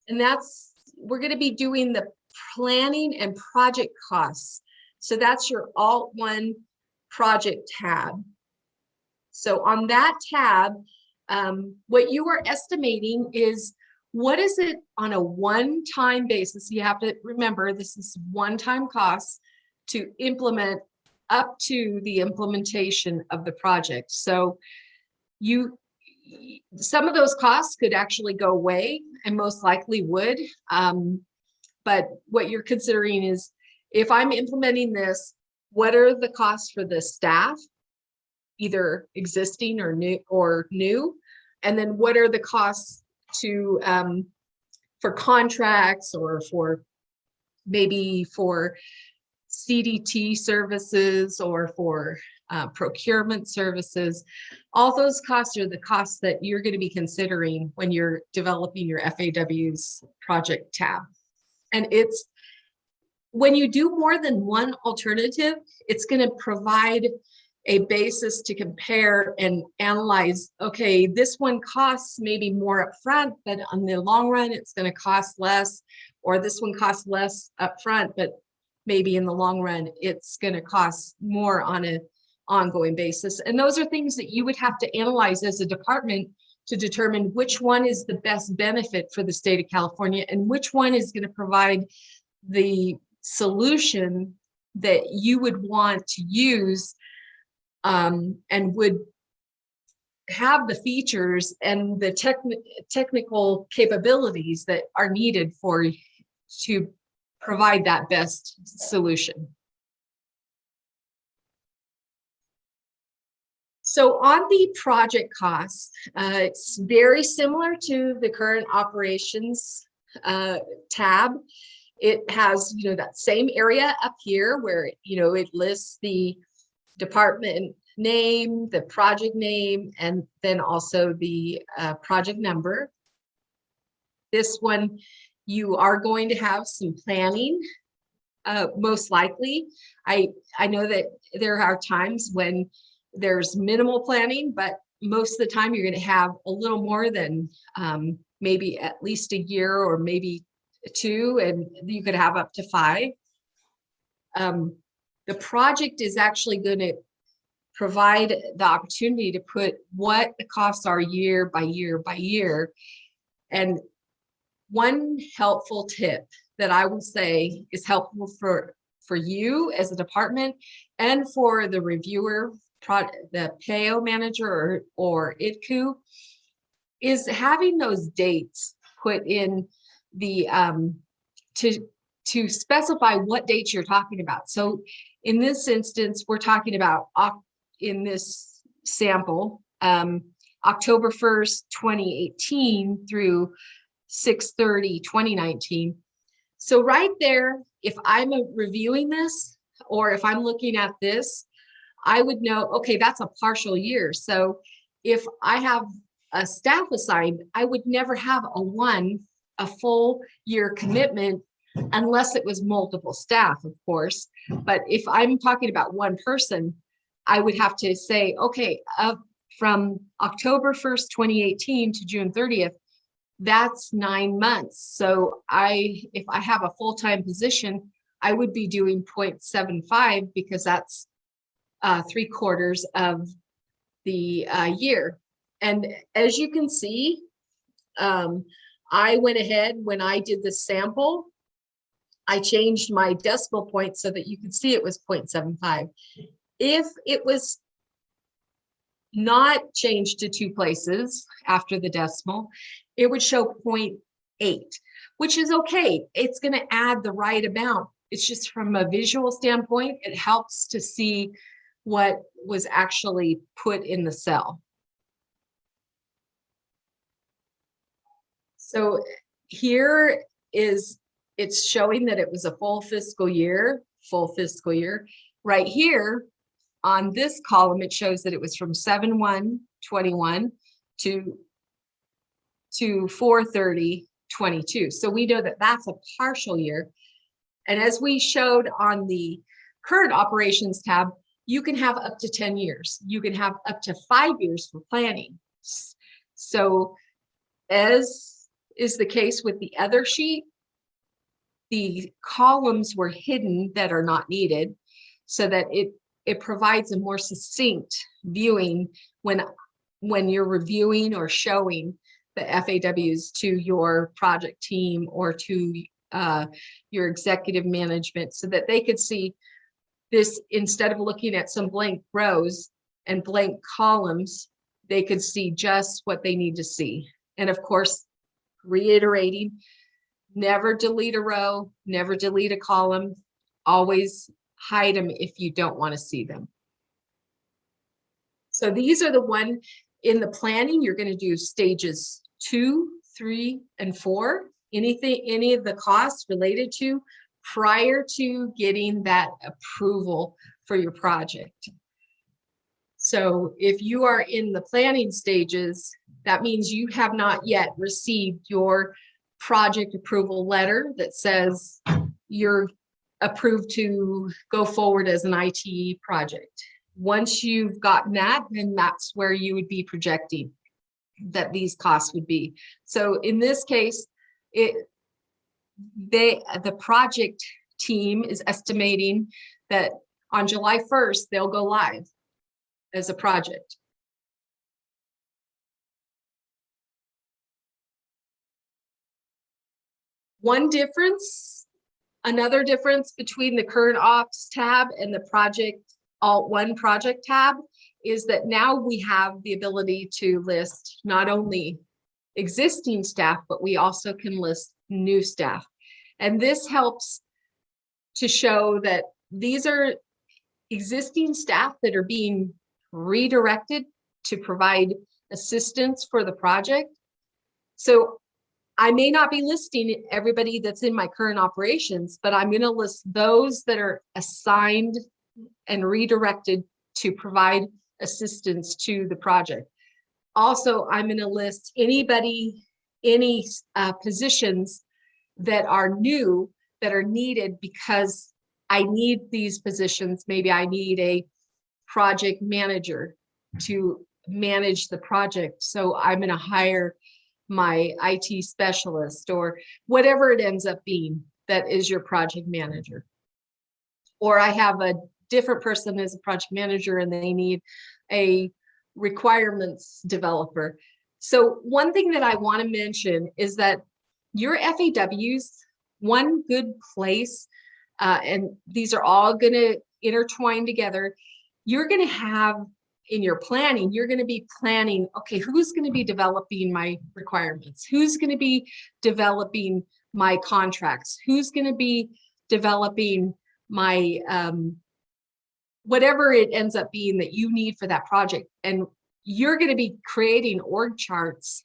And we're going to be doing the planning and project costs. So that's your Alt 1 project tab. So on that tab, what you are estimating is what is it on a one-time basis. You have to remember this is one-time costs to implement up to the implementation of the project. So some of those costs could actually go away and most likely would. But what you're considering is if I'm implementing this, what are the costs for the staff, either existing or new, and then what are the costs to for contracts or for maybe for CDT services or for procurement services. All those costs are the costs that you're going to be considering when you're developing your FAW's project tab. And it's when you do more than one alternative, it's going to provide a basis to compare and analyze, okay, this one costs maybe more upfront, but on the long run, it's going to cost less, or this one costs less upfront, but maybe in the long run, it's going to cost more on an ongoing basis. And those are things that you would have to analyze as a department to determine which one is the best benefit for the state of California and which one is going to provide the solution that you would want to use and would have the features and the technical capabilities that are needed to provide that best solution. So on the project costs, it's very similar to the current operations tab. It has, that same area up here where, it lists the department name, the project name, and then also the project number. This one, you are going to have some planning, most likely. I know that there are times when there's minimal planning, but most of the time you're going to have a little more than maybe at least a year or maybe 2, and you could have up to 5. The project is actually going to provide the opportunity to put what the costs are year by year by year. And one helpful tip that I will say is helpful for you as a department and for the reviewer, the PAO manager or ITCU, is having those dates put in the to specify what dates you're talking about. So in this instance, we're talking about in this sample, October 1st, 2018 through 6/30/2019. So right there, if I'm reviewing this or if I'm looking at this, I would know, okay, that's a partial year. So if I have a staff assigned, I would never have a full year commitment unless it was multiple staff, of course. But if I'm talking about one person, I would have to say, okay, from October 1st, 2018 to June 30th, that's 9 months. So if I have a full-time position, I would be doing 0.75 because that's 3/4 of the year. And as you can see, I went ahead when I did the sample, I changed my decimal point so that you could see it was 0.75. If it was not changed to 2 places after the decimal, it would show 0.8, which is okay. It's going to add the right amount. It's just from a visual standpoint, it helps to see what was actually put in the cell. So here it's showing that it was a full fiscal year. Right here on this column, it shows that it was from 7/1/21 to 4/30/22. So we know that that's a partial year. And as we showed on the current operations tab, you can have up to 10 years. You can have up to 5 years for planning. So as is the case with the other sheet. The columns were hidden that are not needed, so that it provides a more succinct viewing when you're reviewing or showing the FAWs to your project team or to your executive management, so that they could see this. Instead of looking at some blank rows and blank columns, they could see just what they need to see. And of course, reiterating, never delete a row, never delete a column, always hide them if you don't want to see them. So these are the one in the planning. You're going to do stages 2, 3, and 4. Any of the costs related to prior to getting that approval for your project. So if you are in the planning stages, that means you have not yet received your project approval letter that says you're approved to go forward as an IT project. Once you've gotten that, then that's where you would be projecting that these costs would be. So in this case, the project team is estimating that on July 1st, they'll go live as a project. Another difference between the current ops tab and the project Alt1 project tab is that now we have the ability to list not only existing staff, but we also can list new staff. And this helps to show that these are existing staff that are being redirected to provide assistance for the project. So I may not be listing everybody that's in my current operations, but I'm going to list those that are assigned and redirected to provide assistance to the project. Also, I'm going to list any positions that are new that are needed because I need these positions. Maybe I need a project manager to manage the project. So I'm going to hire my IT specialist or whatever it ends up being that is your project manager. Or I have a different person as a project manager and they need a requirements developer. So one thing that I want to mention is that your FAWs, one good place, and these are all going to intertwine together, you're going to have in your planning, you're going to be planning, okay, who's going to be developing my requirements? Who's going to be developing my contracts? Who's going to be developing my, whatever it ends up being that you need for that project? And you're going to be creating org charts.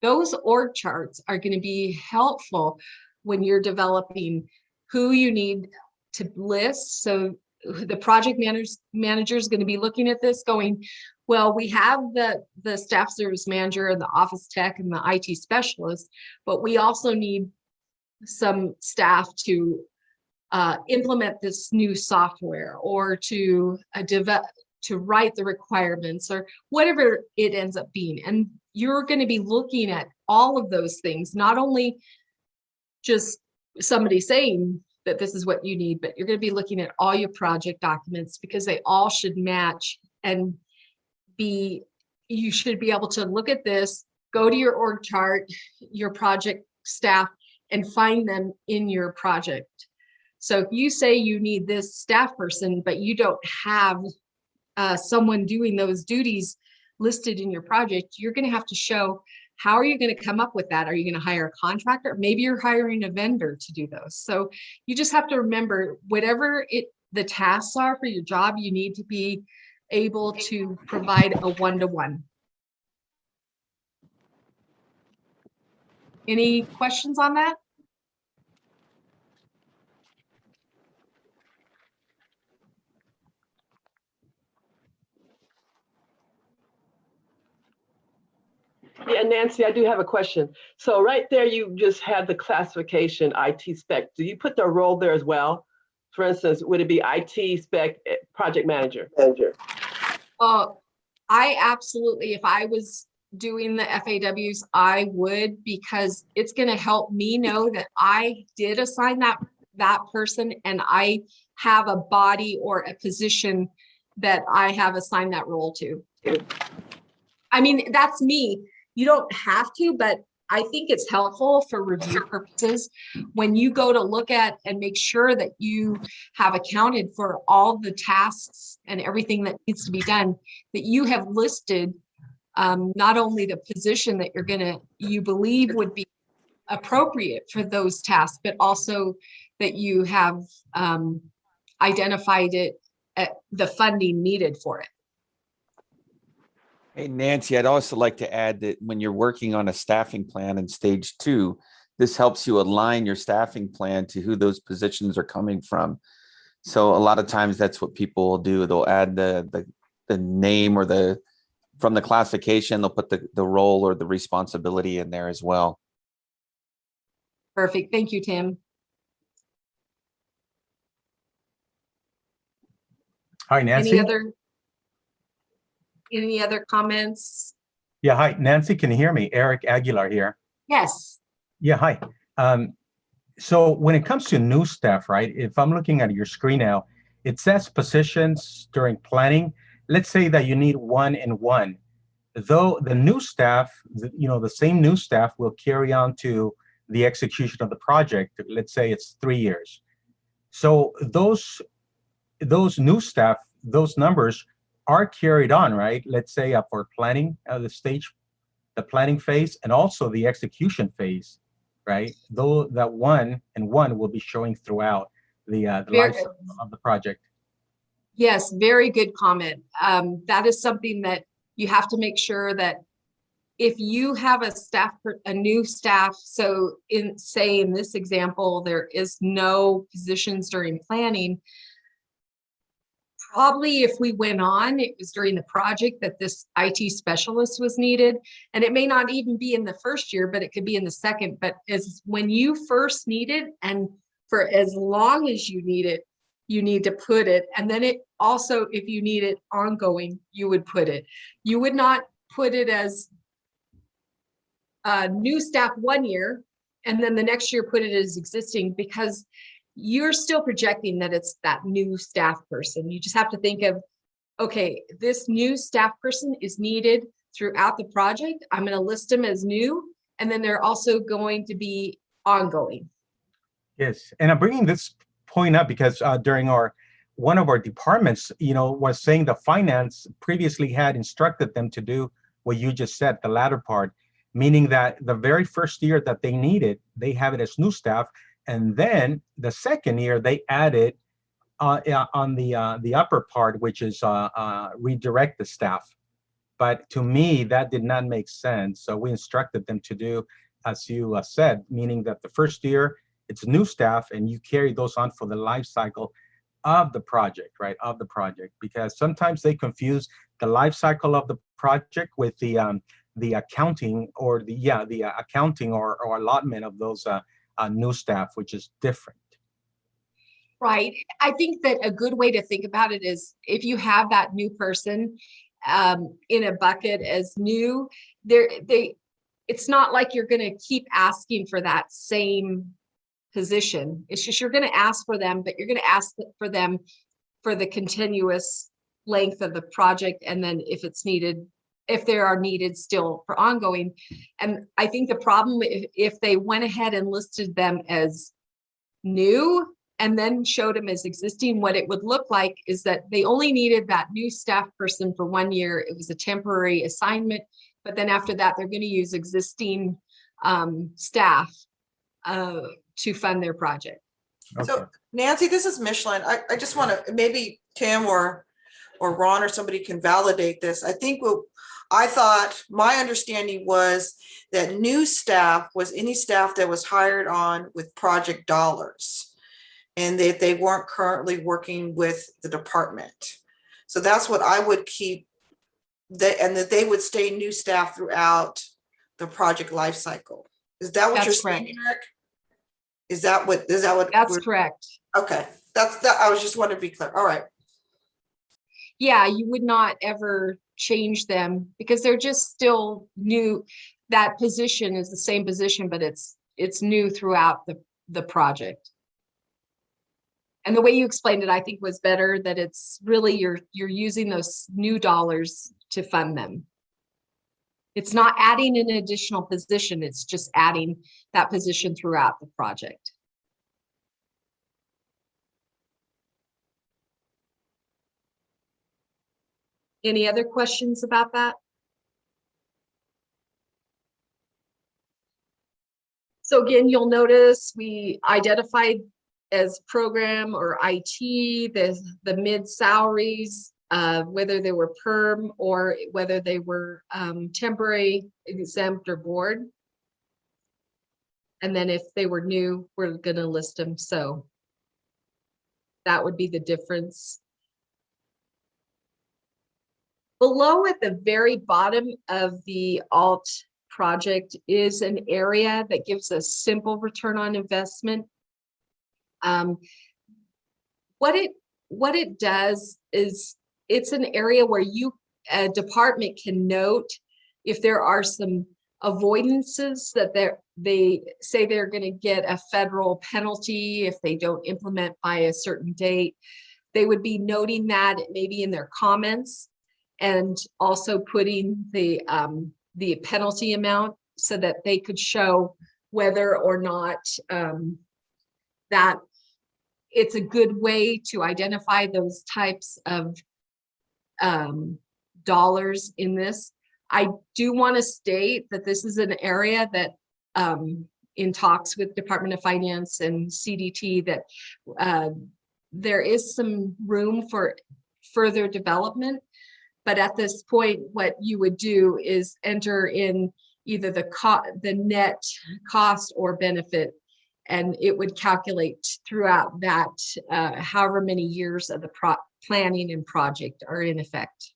Those org charts are going to be helpful when you're developing who you need to list. So the project manager is going to be looking at this going, well, we have the staff service manager and the office tech and the IT specialist, but we also need some staff to implement this new software or to write the requirements or whatever it ends up being. And you're going to be looking at all of those things, not only just somebody saying that this is what you need, but you're going to be looking at all your project documents because they all should match and you should be able to look at this, go to your org chart, your project staff, and find them in your project. So if you say you need this staff person, but you don't have someone doing those duties listed in your project, you're going to have to show, how are you going to come up with that? Are you going to hire a contractor? Maybe you're hiring a vendor to do those. So you just have to remember, whatever the tasks are for your job, you need to be able to provide a one-to-one. Any questions on that? Yeah, Nancy, I do have a question. So right there, you just had the classification IT spec. Do you put the role there as well? For instance, would it be IT spec project manager? I absolutely, if I was doing the FAWs, I would, because it's going to help me know that I did assign that person and I have a body or a position that I have assigned that role to. I mean, that's me. You don't have to, but I think it's helpful for review purposes when you go to look at and make sure that you have accounted for all the tasks and everything that needs to be done, that you have listed not only the position that you believe would be appropriate for those tasks, but also that you have identified it at the funding needed for it. Hey, Nancy, I'd also like to add that when you're working on a staffing plan in stage 2, this helps you align your staffing plan to who those positions are coming from. So a lot of times that's what people will do. They'll add the name or from the classification, they'll put the role or the responsibility in there as well. Perfect. Thank you, Tim. Hi, Nancy. Any other comments? Yeah, hi, Nancy, can you hear me? Eric Aguilar here. Yes. Yeah, hi. So when it comes to new staff, right, if I'm looking at your screen now, it says positions during planning. Let's say that you need 1 and 1. Though the new staff, the same new staff will carry on to the execution of the project. Let's say it's 3 years. So those new staff, those numbers are carried on, right? Let's say for planning the planning phase, and also the execution phase, right? Though that 1 and 1 will be showing throughout the life cycle of the project. Yes, very good comment. That is something that you have to make sure that if you have a new staff, so in this example, there is no positions during planning. Probably if we went on, it was during the project that this IT specialist was needed. And it may not even be in the first year, but it could be in the second. But as when you first need it, and for as long as you need it, you need to put it. And then it also, if you need it ongoing, you would put it. You would not put it as new staff 1 year, and then the next year put it as existing, because you're still projecting that it's that new staff person. You just have to think of, okay, this new staff person is needed throughout the project. I'm going to list them as new, and then they're also going to be ongoing. Yes, and I'm bringing this point up because during one of our departments, was saying the finance previously had instructed them to do what you just said, the latter part, meaning that the very first year that they need it, they have it as new staff. And then the second year they added on the upper part, which is redirect the staff. But to me, that did not make sense. So we instructed them to do, as you said, meaning that the first year it's new staff and you carry those on for the life cycle of the project, right? Of the project, because sometimes they confuse the life cycle of the project with the accounting or the accounting or allotment of those new staff, which is different. Right. I think that a good way to think about it is if you have that new person in a bucket as new, it's not like you're going to keep asking for that same position. It's just you're going to ask for them, but you're going to ask for them for the continuous length of the project, and then if it's needed, if they are needed still for ongoing. And I think the problem, if they went ahead and listed them as new and then showed them as existing, what it would look like is that they only needed that new staff person for 1 year. It was a temporary assignment, but then after that, they're going to use existing staff to fund their project. Okay. So Nancy, this is Michelin. I just want to, maybe Tim or Ron or somebody can validate this. I thought my understanding was that new staff was any staff that was hired on with project dollars and that they weren't currently working with the department. So that's what I would keep, and that they would stay new staff throughout the project life cycle. Is that what you're saying, Eric? Is that what That's correct. Okay, that's that. I was just wanting to be clear. All right. Yeah, you would not ever change them because they're just still new. That position is the same position, but it's new throughout the project. And the way you explained it, I think was better, that it's really you're using those new dollars to fund them. It's not adding an additional position, it's just adding that position throughout the project. Any other questions about that? So again, you'll notice we identified as program or IT, the mid salaries, whether they were perm or whether they were temporary, exempt, or board. And then if they were new, we're going to list them. So that would be the difference. Below at the very bottom of the alt project is an area that gives a simple return on investment. What it does is it's an area where a department can note if there are some avoidances that they say they're going to get a federal penalty if they don't implement by a certain date. They would be noting that maybe in their comments, and also putting the penalty amount so that they could show whether or not that it's a good way to identify those types of dollars in this. I do want to state that this is an area that in talks with Department of Finance and CDT that there is some room for further development. But at this point, what you would do is enter in either the net cost or benefit, and it would calculate throughout that however many years of the planning and project are in effect.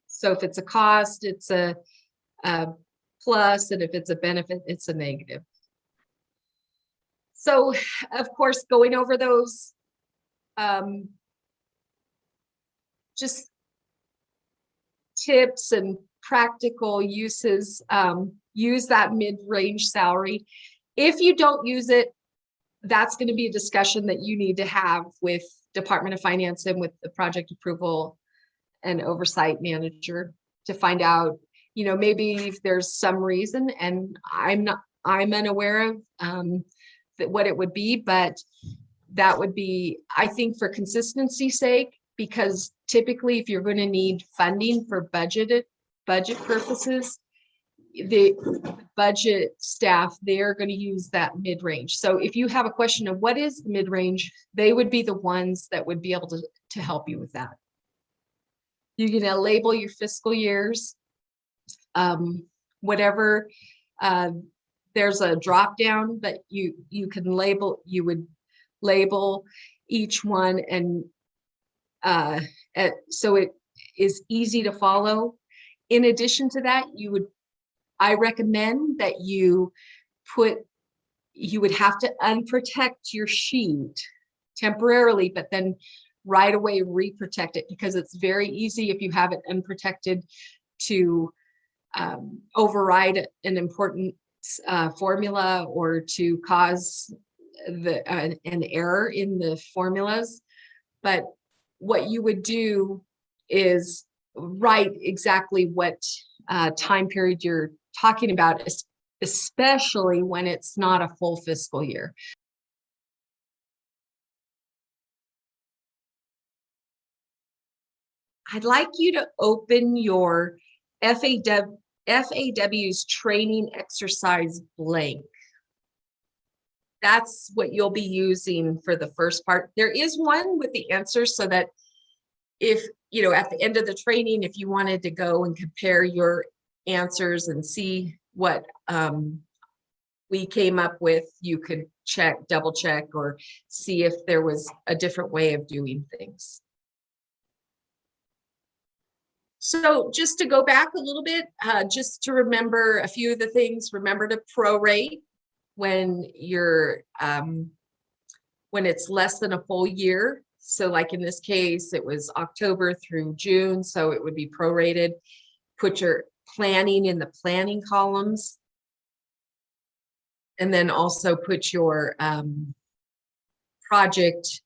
So if it's a cost, it's a plus, and if it's a benefit, it's a negative. So, of course, going over those just tips and practical uses, use that mid-range salary. If you don't use it, that's going to be a discussion that you need to have with Department of Finance and with the project approval and oversight manager to find out, maybe if there's some reason, and I'm unaware of what it would be, but that would be, I think, for consistency's sake, because typically if you're going to need funding for budget purposes, the budget staff, they're going to use that mid-range. So if you have a question of what is the mid-range, they would be the ones that would be able to help you with that. You're going to label your fiscal years, whatever. There's a drop down, but you would label each one, and so it is easy to follow. In addition to that, I recommend that you would have to unprotect your sheet temporarily, but then right away reprotect it, because it's very easy if you have it unprotected to override an important formula or to cause an error in the formulas. But what you would do is write exactly what time period you're talking about, especially when it's not a full fiscal year. I'd like you to open your FAW's training exercise blank. That's what you'll be using for the first part. There is one with the answers, so that if, at the end of the training, if you wanted to go and compare your answers and see what we came up with, you could double check, or see if there was a different way of doing things. So just to go back a little bit, just to remember a few of the things. Remember to prorate when you're when it's less than a full year. So like in this case, it was October through June, so it would be prorated. Put your planning in the planning columns. And then also put your project,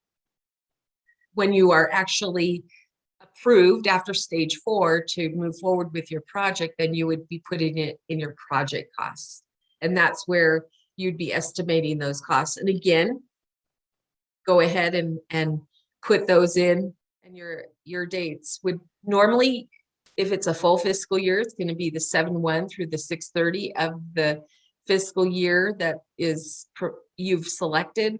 when you are actually approved after stage 4 to move forward with your project, then you would be putting it in your project costs. And that's where you'd be estimating those costs. And again, go ahead and put those in, and your dates would normally, if it's a full fiscal year, it's going to be the 7/1 through the 6/30 of the fiscal year that is you've selected.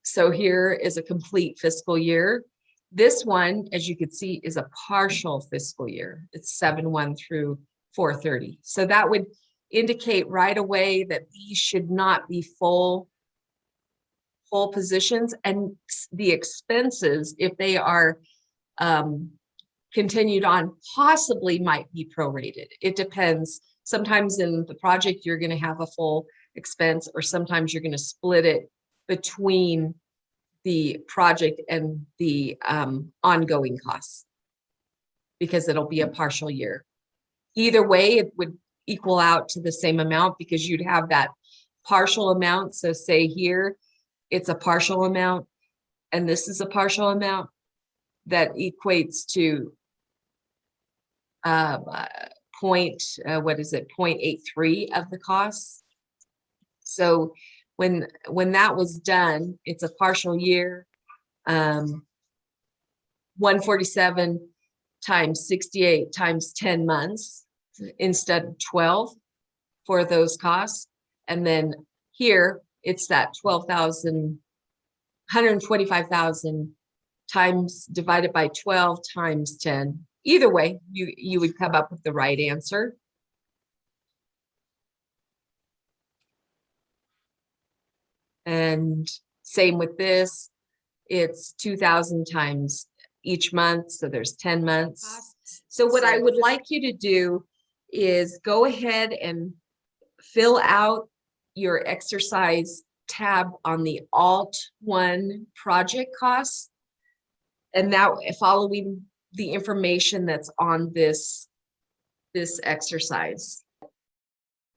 So here is a complete fiscal year. This one, as you can see, is a partial fiscal year. It's 7/1 through 4/30. So that would indicate right away that these should not be full positions, and the expenses, if they are continued on, possibly might be prorated. It depends. Sometimes in the project, you're going to have a full expense, or sometimes you're going to split it between the project and the ongoing costs, because it'll be a partial year. Either way, it would equal out to the same amount, because you'd have that partial amount. So say here, it's a partial amount, and this is a partial amount, that equates to 0.83 of the costs. So when that was done, it's a partial year. 147 times 68 times 10 months instead of 12 for those costs. And then here it's that 125,000 times divided by 12 times 10. Either way, you would come up with the right answer. And same with this, it's 2,000 times each month, so there's 10 months. So what I would like you to do is go ahead and fill out your exercise tab on the Alt 1 project costs, and that following the information that's on this exercise.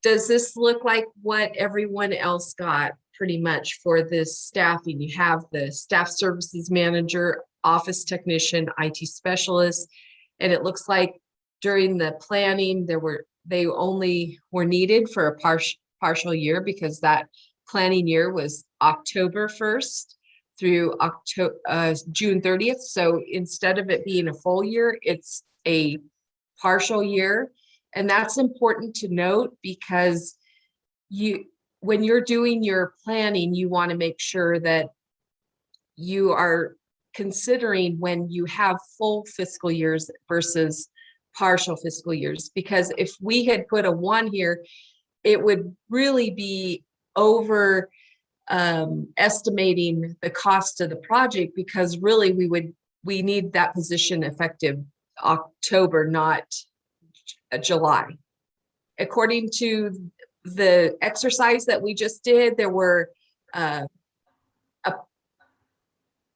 Does this look like what everyone else got pretty much for this staffing? You have the staff services manager, office technician, IT specialist, and it looks like during the planning they only were needed for a partial year, because that planning year was October 1st through June 30th. So instead of it being a full year, it's a partial year. And that's important to note, because when you're doing your planning, you want to make sure that you are considering when you have full fiscal years versus partial fiscal years. Because if we had put a 1 here, it would really be over estimating the cost of the project, because really we need that position effective October, not July. According to the exercise that we just did, there were 10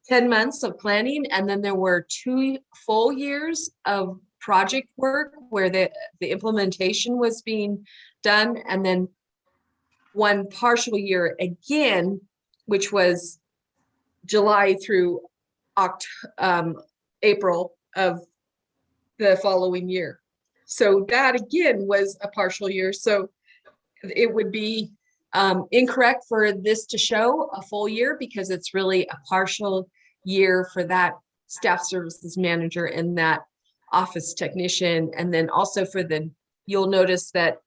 months of planning, and then there were 2 full years of project work where the implementation was being done, and then 1 partial year again, which was July through April of the following year. So that again was a partial year. So it would be incorrect for this to show a full year, because it's really a partial year for that staff services manager and that office technician. And then also for you'll notice that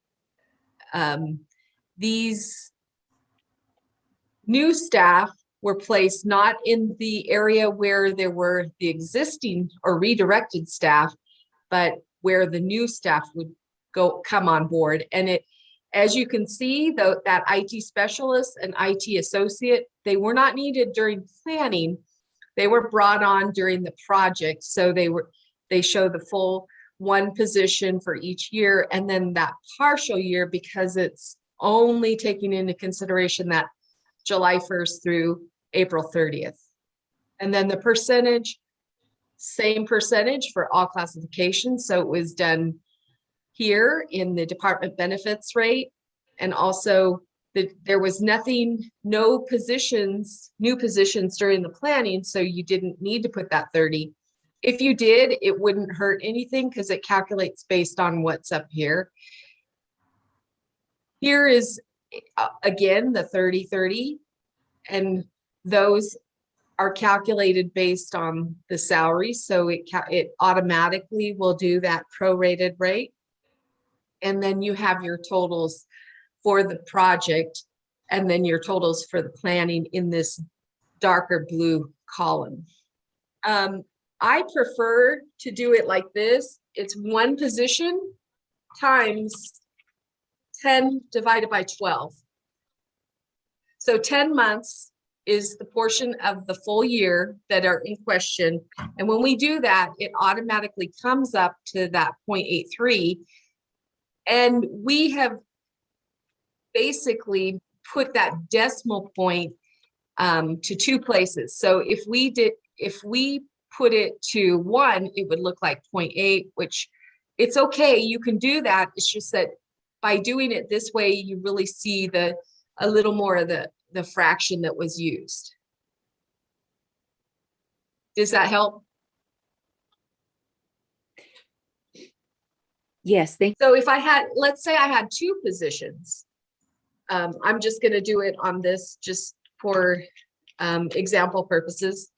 these new staff were placed not in the area where there were the existing or redirected staff, but where the new staff would come on board. And as you can see, that IT specialist and IT associate, they were not needed during planning. They were brought on during the project. So they show the full 1 position for each year, and then that partial year, because it's only taking into consideration that July 1st through April 30th. And then the percentage, same percentage for all classifications. So it was done here in the department benefits rate. And also there was nothing, no positions, new positions during the planning. So you didn't need to put that 30. If you did, it wouldn't hurt anything because it calculates based on what's up here. Here is, again, the 30-30, and those are calculated based on the salary. So it automatically will do that prorated rate. And then you have your totals for the project, and then your totals for the planning in this darker blue column. I prefer to do it like this. It's one position times 10 divided by 12. So 10 months is the portion of the full year that are in question. And when we do that, it automatically comes up to that 0.83. And we have basically put that decimal point to 2 places. So if we put it to 1, it would look like 0.8, which it's okay. You can do that. It's just that by doing it this way, you really see a little more of the fraction that was used. Does that help? Yes, thank So if I had, let's say I had 2 positions. I'm just going to do it on this just for example purposes.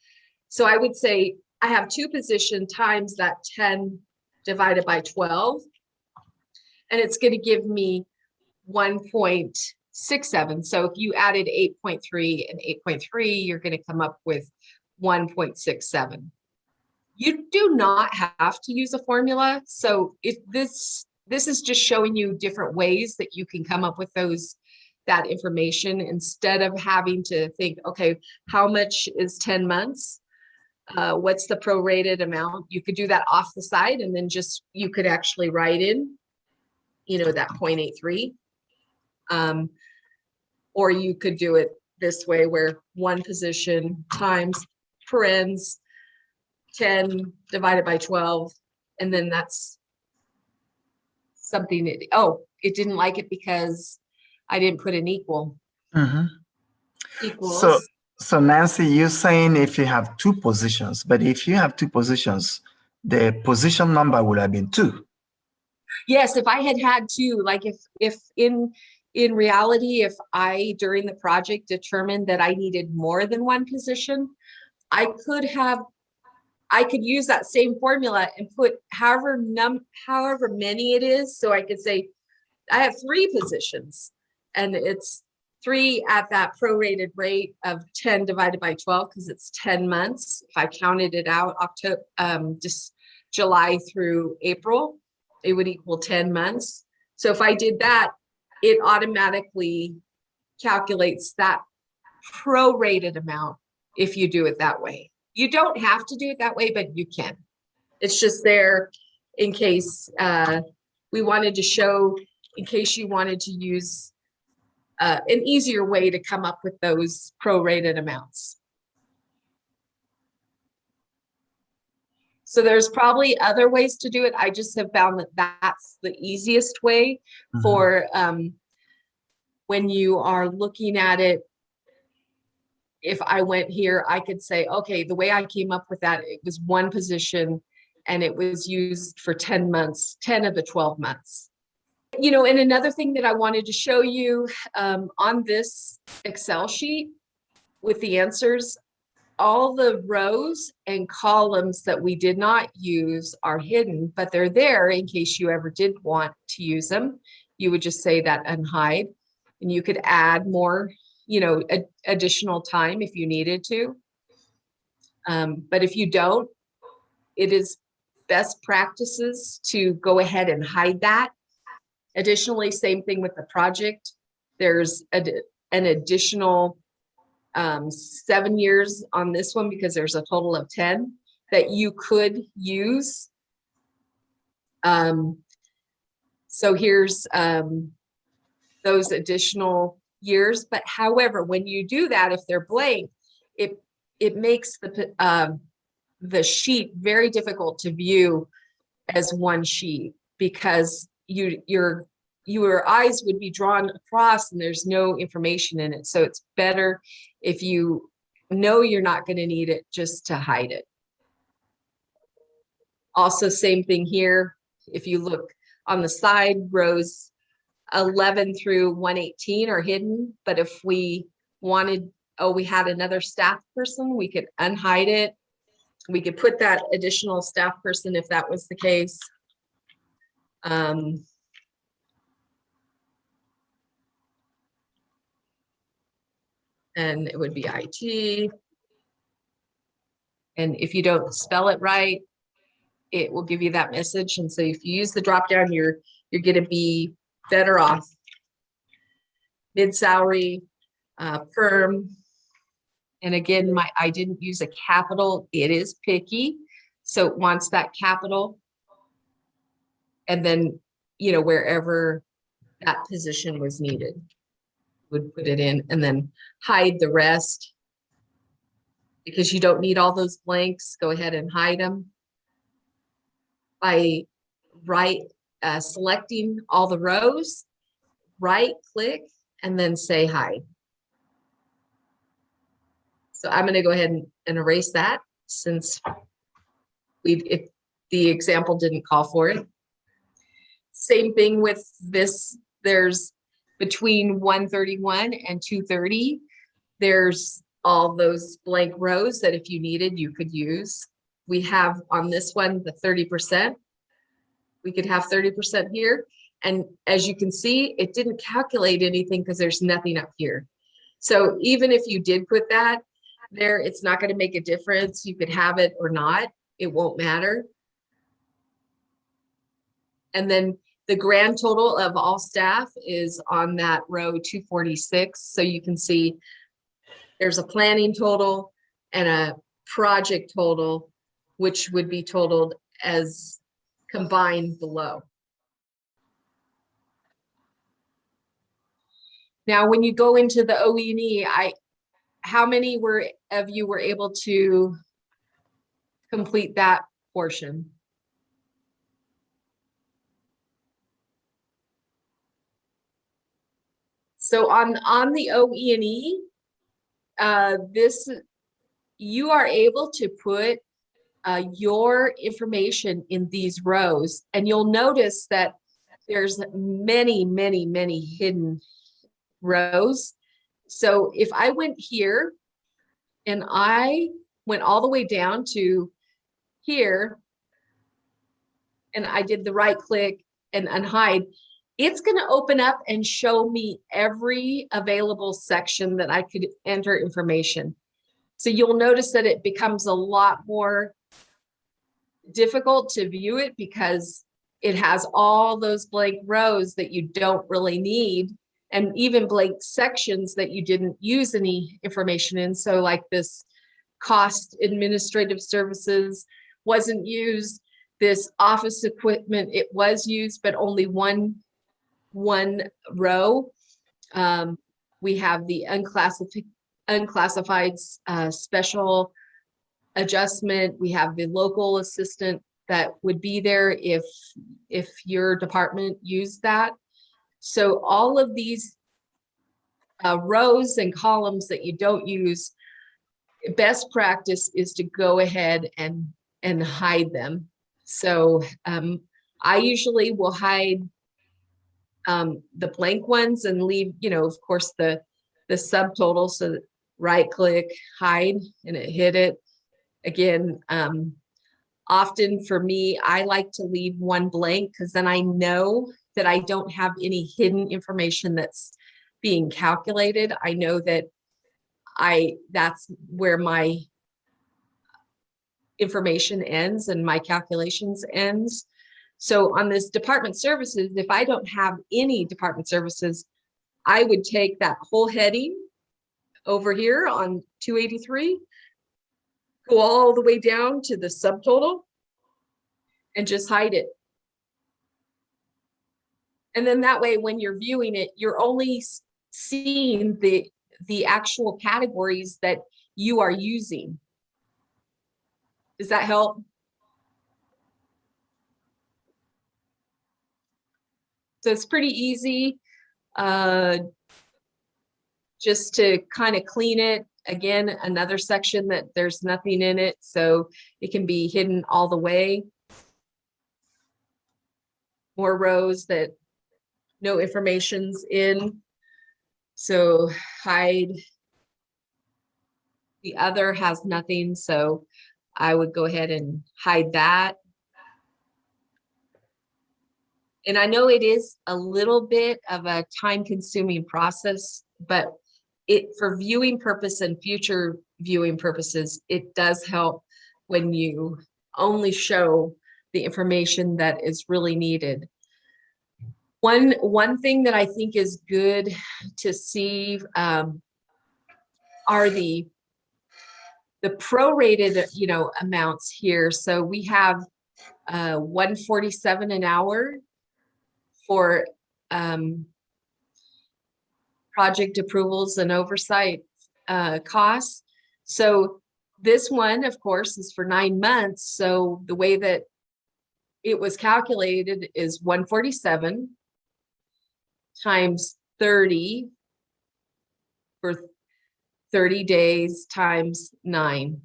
So I would say I have 2 position times that 10 divided by 12. And it's going to give me 1.67. So if you added 8.3 and 8.3, you're going to come up with 1.67. You do not have to use a formula. So if this is just showing you different ways that you can come up with that information instead of having to think, okay, how much is 10 months? What's the prorated amount? You could do that off the side, and then you could actually write in, that 0.83. Or you could do it this way, where one position times parens 10 divided by 12, and then that's something it didn't like it because I didn't put an equal. Equals. So Nancy, you're saying if you have 2 positions, but if you have 2 positions, the position number would have been 2. Yes, if I had 2, like if in reality, if I during the project determined that I needed more than 1 position, I could use that same formula and put however many it is. So I could say I have 3 positions, and it's 3 at that prorated rate of 10 divided by 12 because it's 10 months. If I counted it out, just July through April, it would equal 10 months. So if I did that, it automatically calculates that prorated amount if you do it that way. You don't have to do it that way, but you can. It's just there in case we wanted to show, in case you wanted to use an easier way to come up with those prorated amounts. So there's probably other ways to do it. I just have found that that's the easiest way for when you are looking at it. If I went here, I could say, okay, the way I came up with that, it was 1 position and it was used for 10 months, 10 of the 12 months. And another thing that I wanted to show you on this Excel sheet with the answers, all the rows and columns that we did not use are hidden, but they're there in case you ever did want to use them. You would just say that unhide, and you could add more, additional time if you needed to. But if you don't, it is best practices to go ahead and hide that. Additionally, same thing with the project. There's an additional 7 years on this one because there's a total of 10 that you could use. So here's those additional years. But however, when you do that, if they're blank, it makes the sheet very difficult to view as one sheet because your eyes would be drawn across and there's no information in it. So it's better if you know you're not going to need it just to hide it. Also, same thing here. If you look on the side, rows 11 through 118 are hidden, but if we wanted, we had another staff person, we could unhide it. We could put that additional staff person if that was the case. And it would be IT. And if you don't spell it right, it will give you that message. And so if you use the drop down, you're going to be better off. Mid-salary, perm. And again, I didn't use a capital. It is picky. So it wants that capital. And then, wherever that position was needed, would put it in and then hide the rest. Because you don't need all those blanks, go ahead and hide them. By selecting all the rows, right click, and then say hide. So I'm going to go ahead and erase that since the example didn't call for it. Same thing with this. There's between 131 and 230. There's all those blank rows that if you needed, you could use. We have on this one, the 30%. We could have 30% here. And as you can see, it didn't calculate anything because there's nothing up here. So even if you did put that there, it's not going to make a difference. You could have it or not. It won't matter. And then the grand total of all staff is on that row 246. So you can see there's a planning total and a project total, which would be totaled as combined below. Now, when you go into the OE&E, how many of you were able to complete that portion? So on the OE&E, you are able to put your information in these rows, and you'll notice that there's many, many, many hidden rows. So if I went here and I went all the way down to here and I did the right click and unhide, it's going to open up and show me every available section that I could enter information. So you'll notice that it becomes a lot more difficult to view it because it has all those blank rows that you don't really need, and even blank sections that you didn't use any information in. So like this cost administrative services wasn't used. This office equipment, it was used, but only one row. We have the unclassified special adjustment. We have the local assistant that would be there if your department used that. So all of these rows and columns that you don't use, best practice is to go ahead and hide them. So I usually will hide the blank ones and leave, of course, the subtotal. So right click, hide, and it hid it. Again, often for me, I like to leave one blank because then I know that I don't have any hidden information that's being calculated. I know that that's where my information ends and my calculations ends. So on this department services, if I don't have any department services, I would take that whole heading over here on 283, go all the way down to the subtotal and just hide it. And then that way, when you're viewing it, you're only seeing the actual categories that you are using. Does that help? So it's pretty easy, just to kind of clean it. Again, another section that there's nothing in it, so it can be hidden all the way. More rows that no information's in. So hide. The other has nothing, so I would go ahead and hide that. And I know it is a little bit of a time-consuming process, but for viewing purpose and future viewing purposes, it does help when you only show the information that is really needed. One thing that I think is good to see are the prorated, amounts here. So we have $147 an hour for project approvals and oversight costs. So this one, of course, is for 9 months. So the way that it was calculated is 147 times 30 for 30 days times 9,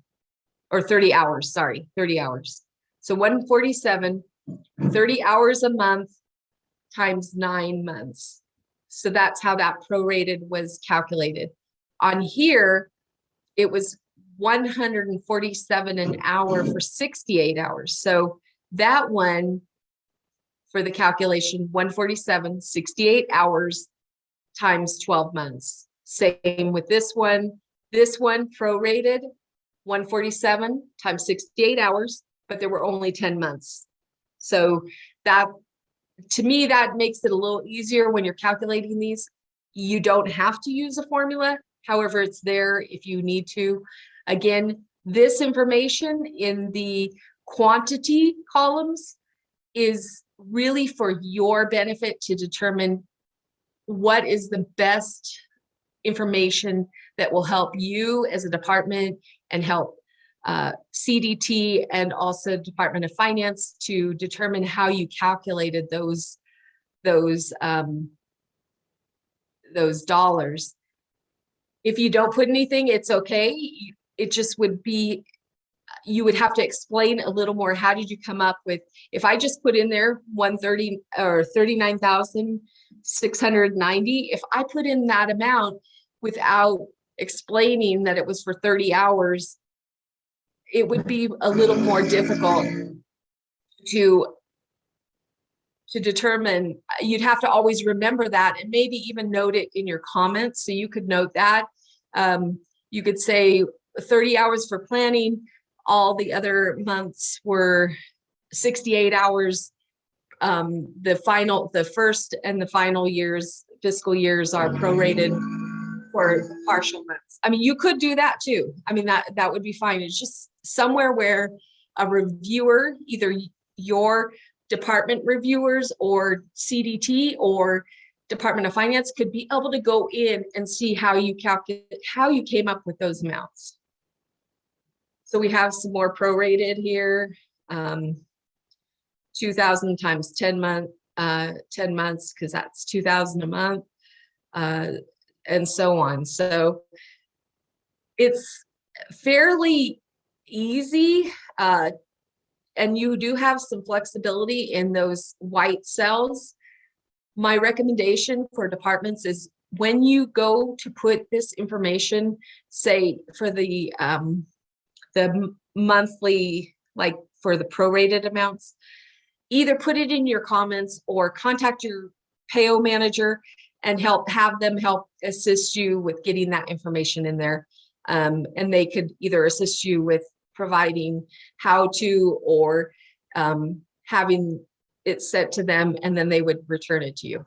or 30 hours, sorry, 30 hours. So 147, 30 hours a month times 9 months. So that's how that prorated was calculated. On here, it was 147 an hour for 68 hours. So that one, for the calculation, 147, 68 hours times 12 months. Same with this one. This one prorated 147 times 68 hours, but there were only 10 months. So that, to me, that makes it a little easier when you're calculating these. You don't have to use a formula. However, it's there if you need to. Again, this information in the quantity columns is really for your benefit to determine what is the best information that will help you as a department and help CDT and also Department of Finance to determine how you calculated those dollars. If you don't put anything, it's okay. It just would be, you would have to explain a little more. How did you come up with, if I just put in there 130 or 39,690, if I put in that amount without explaining that it was for 30 hours, it would be a little more difficult to determine. You'd have to always remember that and maybe even note it in your comments. So you could note that. You could say 30 hours for planning. All the other months were 68 hours. The first and the final fiscal years are prorated for partial months. I mean, you could do that too. I mean, that would be fine. It's just somewhere where a reviewer, either your department reviewers or CDT or Department of Finance, could be able to go in and see how you came up with those amounts. So we have some more prorated here. 2,000 times 10 months, because that's 2,000 a month, and so on. So it's fairly easy, and you do have some flexibility in those white cells. My recommendation for departments is when you go to put this information, say for the monthly, like for the prorated amounts, either put it in your comments or contact your PAO manager and have them help assist you with getting that information in there. And they could either assist you with providing how to, or having it sent to them, and then they would return it to you.